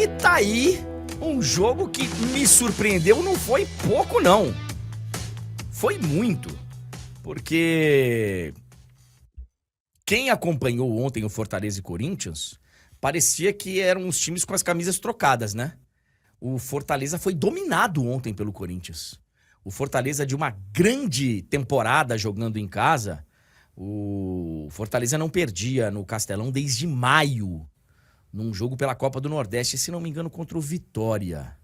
E tá aí um jogo que me surpreendeu, não foi pouco não. Foi muito. Porque quem acompanhou ontem o Fortaleza e Corinthians, parecia que eram os times com as camisas trocadas, né? O Fortaleza foi dominado ontem pelo Corinthians. O Fortaleza de uma grande temporada jogando em casa. O Fortaleza não perdia no Castelão desde maio, num jogo pela Copa do Nordeste, se não me engano, contra o Vitória.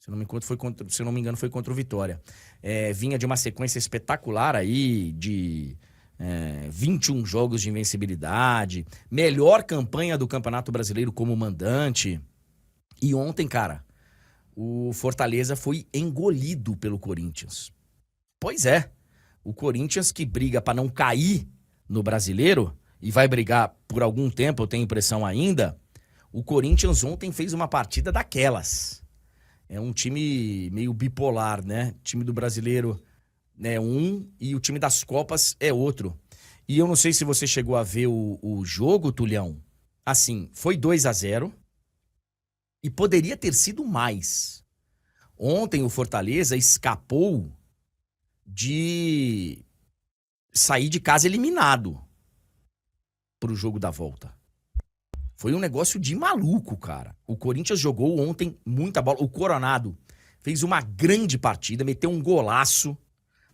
Se não me engano, foi contra o Vitória. Vinha de uma sequência espetacular aí, de 21 jogos de invencibilidade, melhor campanha do Campeonato Brasileiro como mandante. E ontem, cara, o Fortaleza foi engolido pelo Corinthians. Pois é, o Corinthians que briga para não cair no Brasileiro, e vai brigar por algum tempo, eu tenho impressão ainda, o Corinthians ontem fez uma partida daquelas. É um time meio bipolar, né? O time do Brasileiro é um e o time das Copas é outro. E eu não sei se você chegou a ver o jogo, Tulhão. Assim, foi 2-0 e poderia ter sido mais. Ontem o Fortaleza escapou de sair de casa eliminado pro jogo da volta. Foi um negócio de maluco, cara. O Corinthians jogou ontem muita bola. O Coronado fez uma grande partida, meteu um golaço,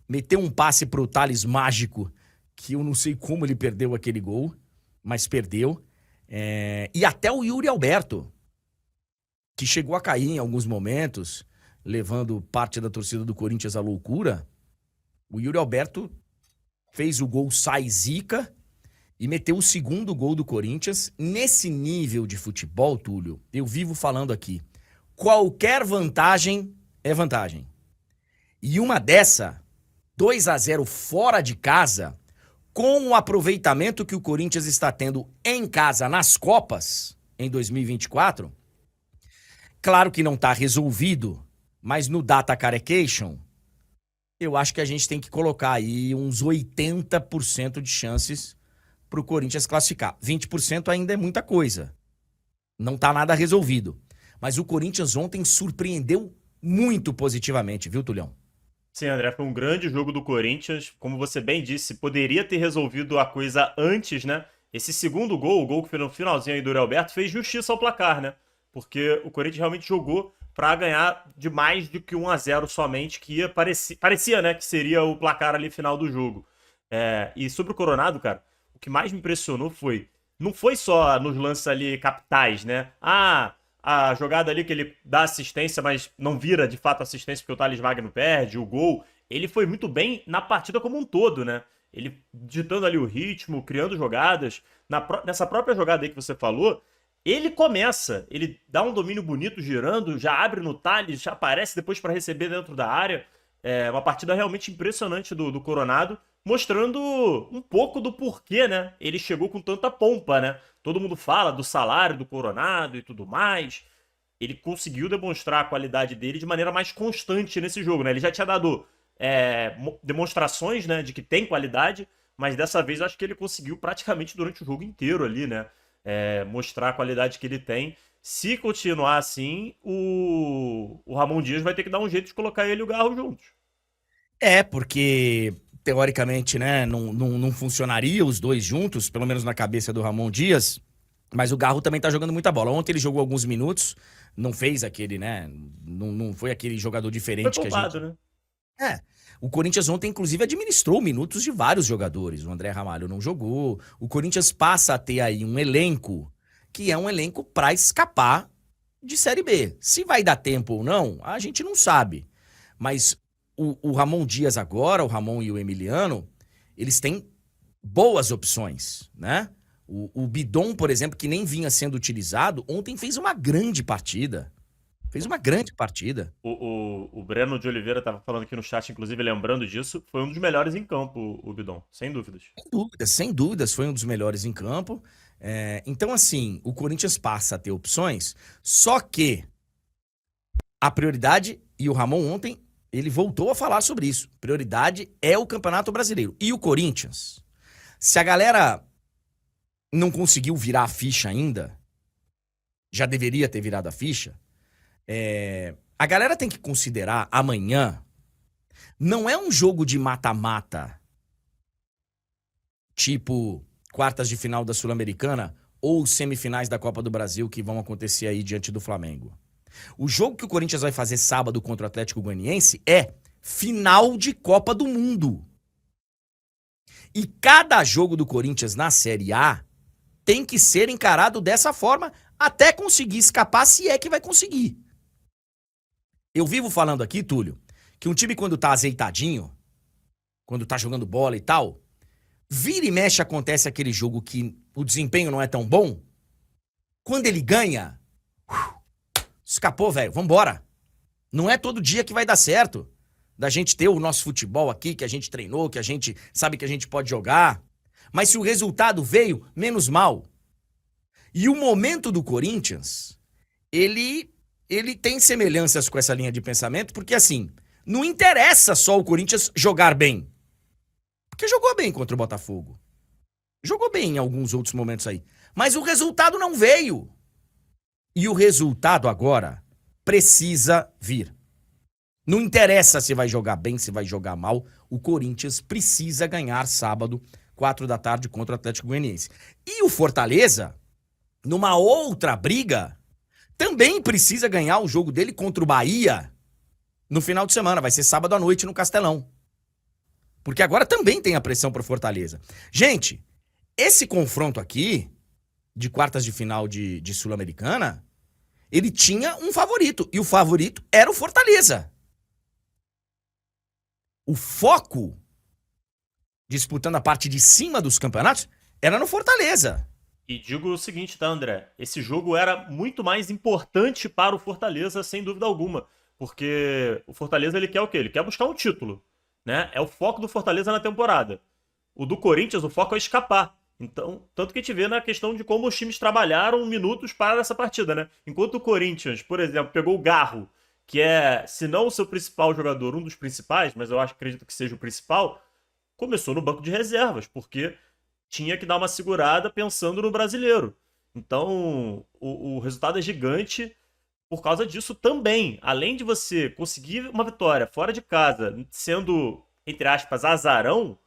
meteu um passe pro Thales Mágico, que eu não sei como ele perdeu aquele gol, mas perdeu. E até o Yuri Alberto, que chegou a cair em alguns momentos, levando parte da torcida do Corinthians à loucura. O Yuri Alberto fez o gol sai zica e meteu o segundo gol do Corinthians. Nesse nível de futebol, Túlio, eu vivo falando aqui, qualquer vantagem é vantagem. E uma dessa, 2-0 fora de casa, com o aproveitamento que o Corinthians está tendo em casa nas Copas, em 2024, claro que não está resolvido, mas no Data Carecation, eu acho que a gente tem que colocar aí uns 80% de chances pro Corinthians classificar. 20% ainda é muita coisa. Não tá nada resolvido. Mas o Corinthians ontem surpreendeu muito positivamente, viu, Tulhão? Sim, André, foi um grande jogo do Corinthians. Como você bem disse, poderia ter resolvido a coisa antes, né? Esse segundo gol, o gol que foi no finalzinho aí do Yuri Alberto, fez justiça ao placar, né? Porque o Corinthians realmente jogou para ganhar de mais do que 1-0 somente, que parecia, né, que seria o placar ali final do jogo. E sobre o Coronado, cara, o que mais me impressionou não foi só nos lances ali capitais, né? A jogada ali que ele dá assistência, mas não vira de fato assistência porque o Thales Magno perde, o gol. Ele foi muito bem na partida como um todo, né? Ele ditando ali o ritmo, criando jogadas. Nessa própria jogada aí que você falou, ele dá um domínio bonito girando, já abre no Thales, já aparece depois para receber dentro da área. É uma partida realmente impressionante do Coronado, mostrando um pouco do porquê, né? Ele chegou com tanta pompa, né? Todo mundo fala do salário do Coronado e tudo mais. Ele conseguiu demonstrar a qualidade dele de maneira mais constante nesse jogo, né? Ele já tinha dado demonstrações, né, de que tem qualidade, mas dessa vez acho que ele conseguiu praticamente durante o jogo inteiro ali, né? Mostrar a qualidade que ele tem. Se continuar assim, o Ramon Dias vai ter que dar um jeito de colocar ele e o Garro juntos. Porque teoricamente, né, não funcionaria os dois juntos, pelo menos na cabeça do Ramon Dias, mas o Garro também tá jogando muita bola. Ontem ele jogou alguns minutos, não fez aquele, né, não foi aquele jogador Foi diferente que a poupado, gente... né? É, o Corinthians ontem, inclusive, administrou minutos de vários jogadores. O André Ramalho não jogou. O Corinthians passa a ter aí um elenco que é um elenco pra escapar de Série B. Se vai dar tempo ou não, a gente não sabe. Mas o Ramon Dias agora, o Ramon e o Emiliano, eles têm boas opções, né? O Bidon, por exemplo, que nem vinha sendo utilizado, ontem fez uma grande partida. Fez uma grande partida. O Breno de Oliveira estava falando aqui no chat, inclusive lembrando disso, foi um dos melhores em campo, o Bidon, sem dúvidas. Sem dúvidas, foi um dos melhores em campo. Então, assim, o Corinthians passa a ter opções, só que a prioridade, e o Ramon ontem, ele voltou a falar sobre isso, prioridade é o Campeonato Brasileiro. E o Corinthians, se a galera não conseguiu virar a ficha ainda, já deveria ter virado a ficha. A galera tem que considerar amanhã não é um jogo de mata-mata, tipo quartas de final da Sul-Americana ou semifinais da Copa do Brasil que vão acontecer aí diante do Flamengo. O jogo que o Corinthians vai fazer sábado contra o Atlético Goianiense é final de Copa do Mundo. E cada jogo do Corinthians na Série A tem que ser encarado dessa forma até conseguir escapar, se é que vai conseguir. Eu vivo falando aqui, Túlio, que um time quando tá azeitadinho, quando tá jogando bola e tal, vira e mexe acontece aquele jogo que o desempenho não é tão bom. Quando ele ganha, escapou, velho, vambora. Não é todo dia que vai dar certo da gente ter o nosso futebol aqui, que a gente treinou, que a gente sabe que a gente pode jogar. Mas se o resultado veio, menos mal. E o momento do Corinthians, ele tem semelhanças com essa linha de pensamento, porque assim, não interessa só o Corinthians jogar bem. Porque jogou bem contra o Botafogo. Jogou bem em alguns outros momentos aí. Mas o resultado não veio. E o resultado agora precisa vir. Não interessa se vai jogar bem, se vai jogar mal. O Corinthians precisa ganhar sábado, 4 da tarde, contra o Atlético Goianiense. E o Fortaleza, numa outra briga, também precisa ganhar o jogo dele contra o Bahia no final de semana. Vai ser sábado à noite no Castelão. Porque agora também tem a pressão pro Fortaleza. Gente, esse confronto aqui, de quartas de final de Sul-Americana, ele tinha um favorito. E o favorito era o Fortaleza. O foco, disputando a parte de cima dos campeonatos, era no Fortaleza. E digo o seguinte, tá, André? Esse jogo era muito mais importante para o Fortaleza, sem dúvida alguma. Porque o Fortaleza, ele quer o quê? Ele quer buscar um título, né? É o foco do Fortaleza na temporada. O do Corinthians, o foco é escapar. Então, tanto que a gente vê na questão de como os times trabalharam minutos para essa partida, né? Enquanto o Corinthians, por exemplo, pegou o Garro, que é, se não o seu principal jogador, um dos principais, mas eu acredito que seja o principal, começou no banco de reservas, porque tinha que dar uma segurada pensando no brasileiro. Então, o resultado é gigante por causa disso também. Além de você conseguir uma vitória fora de casa, sendo, entre aspas, azarão,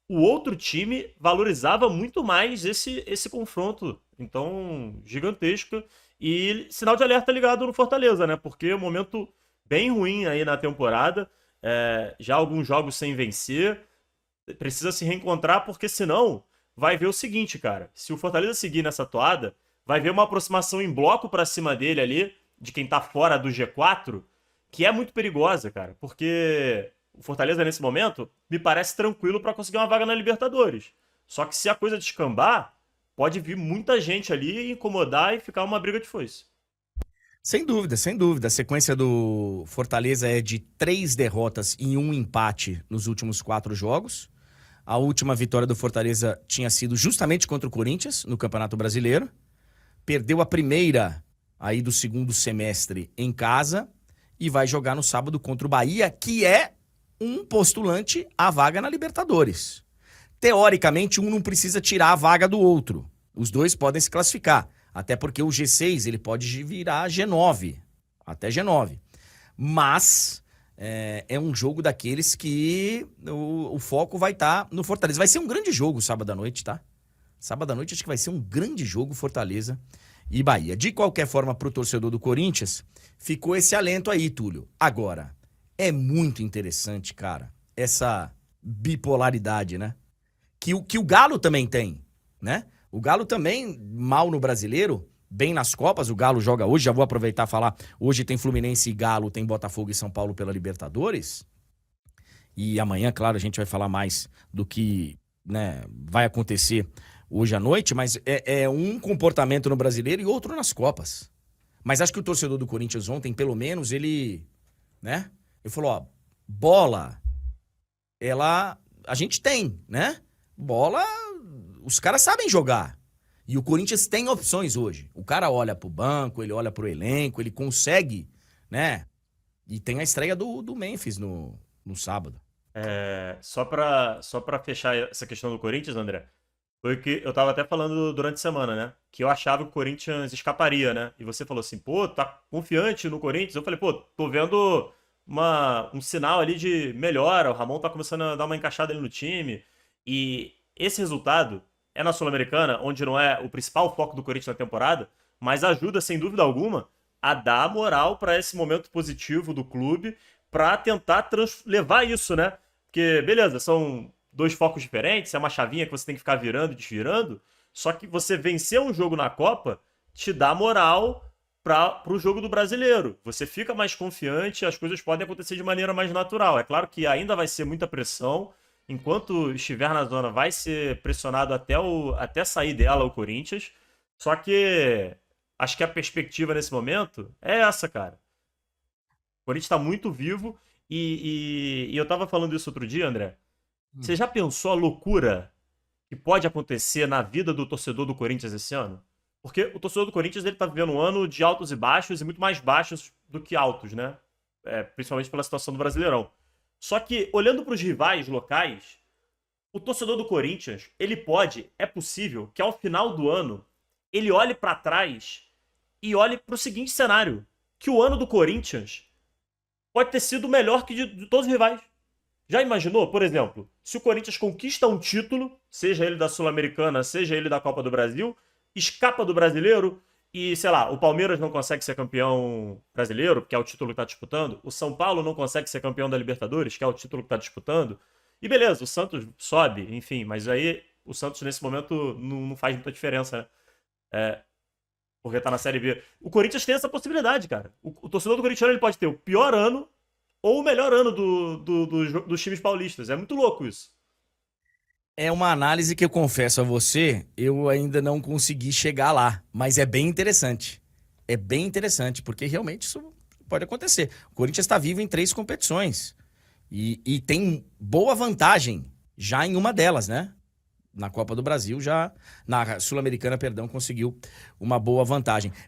o outro time valorizava muito mais esse confronto. Então, gigantesco. E sinal de alerta ligado no Fortaleza, né? Porque é um momento bem ruim aí na temporada. Já alguns jogos sem vencer. Precisa se reencontrar, porque senão vai ver o seguinte, cara. Se o Fortaleza seguir nessa toada, vai ver uma aproximação em bloco pra cima dele ali, de quem tá fora do G4, que é muito perigosa, cara. Porque o Fortaleza, nesse momento, me parece tranquilo pra conseguir uma vaga na Libertadores. Só que se a coisa descambar, pode vir muita gente ali, incomodar e ficar uma briga de foice. Sem dúvida, sem dúvida. A sequência do Fortaleza é de 3 derrotas e 1 empate nos últimos 4 jogos. A última vitória do Fortaleza tinha sido justamente contra o Corinthians, no Campeonato Brasileiro. Perdeu a primeira aí do segundo semestre em casa e vai jogar no sábado contra o Bahia, que é um postulante à vaga na Libertadores. Teoricamente, um não precisa tirar a vaga do outro. Os dois podem se classificar. Até porque o G6 ele pode virar G9. Até G9. Mas é um jogo daqueles que o foco vai estar no Fortaleza. Vai ser um grande jogo sábado à noite, tá? Sábado à noite acho que vai ser um grande jogo Fortaleza e Bahia. De qualquer forma, pro torcedor do Corinthians, ficou esse alento aí, Túlio. Agora, é muito interessante, cara, essa bipolaridade, né? Que o Galo também tem, né? O Galo também, mal no Brasileiro, bem nas Copas. O Galo joga hoje, já vou aproveitar e falar. Hoje tem Fluminense e Galo, tem Botafogo e São Paulo pela Libertadores. E amanhã, claro, a gente vai falar mais do que, né, vai acontecer hoje à noite. Mas é um comportamento no Brasileiro e outro nas Copas. Mas acho que o torcedor do Corinthians ontem, pelo menos, ele, né? Ele falou, ó, bola, a gente tem, né? Bola, os caras sabem jogar. E o Corinthians tem opções hoje. O cara olha pro banco, ele olha pro elenco, ele consegue, né? E tem a estreia do Memphis no sábado. Só pra fechar essa questão do Corinthians, André, Foi o que eu tava até falando durante a semana, né? Que eu achava que o Corinthians escaparia, né? E você falou assim, pô, tá confiante no Corinthians? Eu falei, pô, tô vendo um sinal ali de melhora. O Ramon tá começando a dar uma encaixada ali no time. E esse resultado é na Sul-Americana, onde não é o principal foco do Corinthians na temporada, mas ajuda, sem dúvida alguma, a dar moral pra esse momento positivo do clube, pra tentar levar isso, né? Porque, beleza, são dois focos diferentes, é uma chavinha que você tem que ficar virando e desvirando. Só que você vencer um jogo na Copa te dá moral para o jogo do brasileiro. Você fica mais confiante, as coisas podem acontecer de maneira mais natural. É claro que ainda vai ser muita pressão. Enquanto estiver na zona, vai ser pressionado até sair dela o Corinthians. Só que acho que a perspectiva nesse momento é essa, cara. O Corinthians está muito vivo e eu tava falando isso outro dia, André. Você já pensou a loucura que pode acontecer na vida do torcedor do Corinthians esse ano? Porque o torcedor do Corinthians ele tá vivendo um ano de altos e baixos e muito mais baixos do que altos, né? Principalmente pela situação do Brasileirão. Só que, olhando para os rivais locais, o torcedor do Corinthians, é possível que ao final do ano, ele olhe para trás e olhe para o seguinte cenário: que o ano do Corinthians pode ter sido melhor que de todos os rivais. Já imaginou, por exemplo, se o Corinthians conquista um título, seja ele da Sul-Americana, seja ele da Copa do Brasil, escapa do brasileiro e, sei lá, o Palmeiras não consegue ser campeão brasileiro, que é o título que está disputando, o São Paulo não consegue ser campeão da Libertadores, que é o título que está disputando, e beleza, o Santos sobe, enfim, mas aí o Santos nesse momento não faz muita diferença, né? Porque tá na Série B. O Corinthians tem essa possibilidade, cara. O torcedor do Corinthians ele pode ter o pior ano ou o melhor ano dos times paulistas. É muito louco isso. É uma análise que eu confesso a você, eu ainda não consegui chegar lá, mas é bem interessante. É bem interessante, porque realmente isso pode acontecer. O Corinthians está vivo em 3 competições e tem boa vantagem já em uma delas, né? Na Copa do Brasil já, na Sul-Americana, perdão, conseguiu uma boa vantagem.